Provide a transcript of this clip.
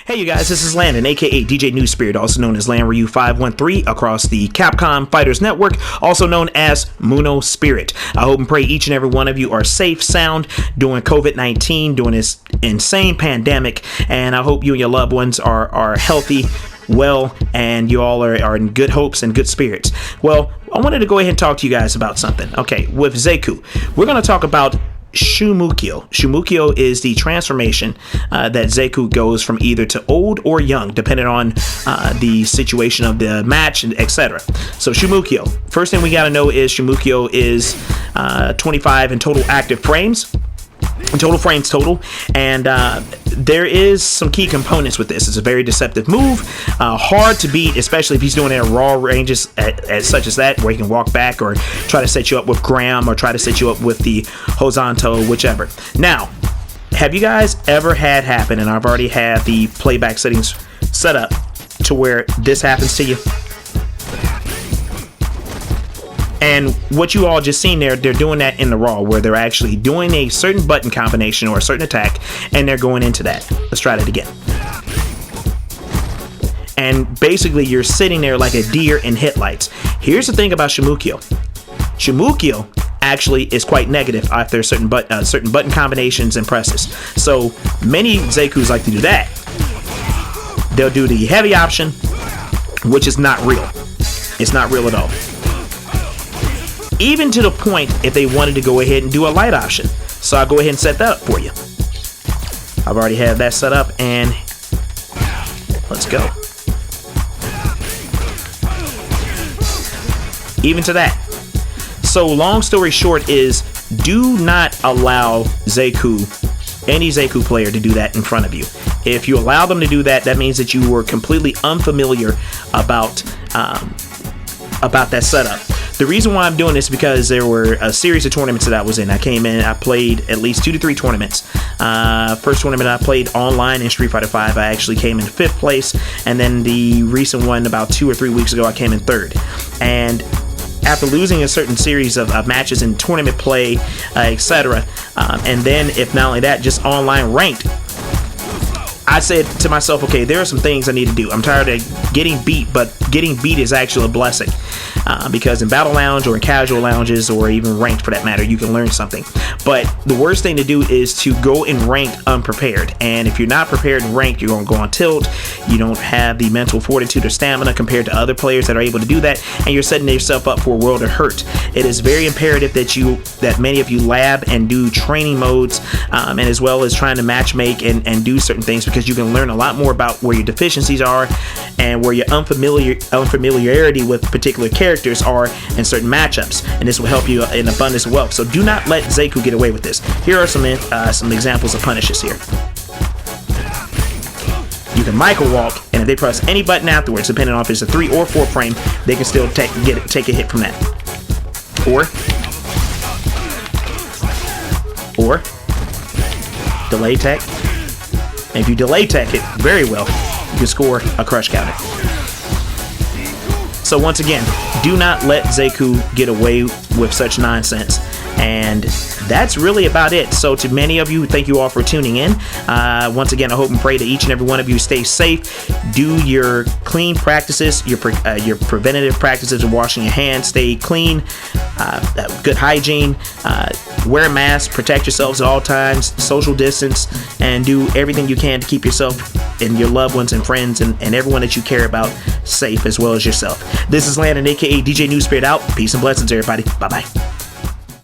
Hey you guys, this is Landon, aka DJ New Spirit, also known as Land Ryu 513 across the Capcom Fighters Network, also known as Muno Spirit. I hope and pray each and every one of you are safe, sound, during COVID-19, during this insane pandemic, and I hope you and your loved ones are healthy, well, and you all are in good hopes and good spirits. Well, I wanted to go ahead and talk to you guys about something. Okay, with Zeku, we're going to talk about Shukumyo. Shukumyo is the transformation that Zeku goes from either to old or young, depending on the situation of the match, etc. So Shukumyo, first thing we got to know is Shukumyo is 25 in total active frames. Total, and there is some key components with this. It's a very deceptive move, hard to beat, especially if he's doing it at raw ranges as such as that, where he can walk back or try to set you up with Graham or try to set you up with the Horizontal, whichever. Now, have you guys ever had happen, and I've already had the playback settings set up to where this happens to you? And what you all just seen there, they're doing that in the raw, where they're actually doing a certain button combination or a certain attack, and they're going into that. Let's try that again. And basically, you're sitting there like a deer in headlights. Here's the thing about Shukumyo. Shukumyo actually is quite negative after certain button combinations and presses. So many Zekus like to do that. They'll do the heavy option, which is not real. It's not real at all. Even to the point if they wanted to go ahead and do a light option. So I'll go ahead and set that up for you. I've already had that set up, and let's go. Even to that. So long story short is, do not allow any Zeku player to do that in front of you. If you allow them to do that, that means that you were completely unfamiliar about that setup. The reason why I'm doing this is because there were a series of tournaments that I was in. I came in, I played at least 2 to 3 tournaments. First tournament I played online in Street Fighter V, I actually came in 5th place. And then the recent one about 2 or 3 weeks ago, I came in 3rd. And after losing a certain series of matches in tournament play, etc., and then if not only that, just online ranked, I said to myself, okay, there are some things I need to do. I'm tired of getting beat, but getting beat is actually a blessing. Because in Battle Lounge or in casual lounges or even ranked for that matter, you can learn something. But the worst thing to do is to go in ranked unprepared. And if you're not prepared in ranked, you're going to go on tilt. You don't have the mental fortitude or stamina compared to other players that are able to do that. And you're setting yourself up for a world of hurt. It is very imperative that many of you lab and do training modes, and as well as trying to match make and do certain things, because you can learn a lot more about where your deficiencies are and where your unfamiliarity with particular characters are in certain matchups, and this will help you in abundance of wealth. So do not let Zeku get away with this. Here are some examples of punishes here. You can micro walk, and if they press any button afterwards, depending on if it's a 3 or 4 frame, they can still take a hit from that. Or delay tech. And if you delay tech it very well, you can score a crush counter. So once again, do not let Zeku get away with such nonsense. And that's really about it. So to many of you, thank you all for tuning in. Once again, I hope and pray that each and every one of you stay safe. Do your clean practices, your preventative practices of washing your hands. Stay clean, good hygiene. Wear a mask, protect yourselves at all times, social distance, and do everything you can to keep yourself and your loved ones and friends and everyone that you care about safe, as well as yourself. This is Landon, aka DJ New Spirit, out. Peace and blessings, everybody. Bye-bye.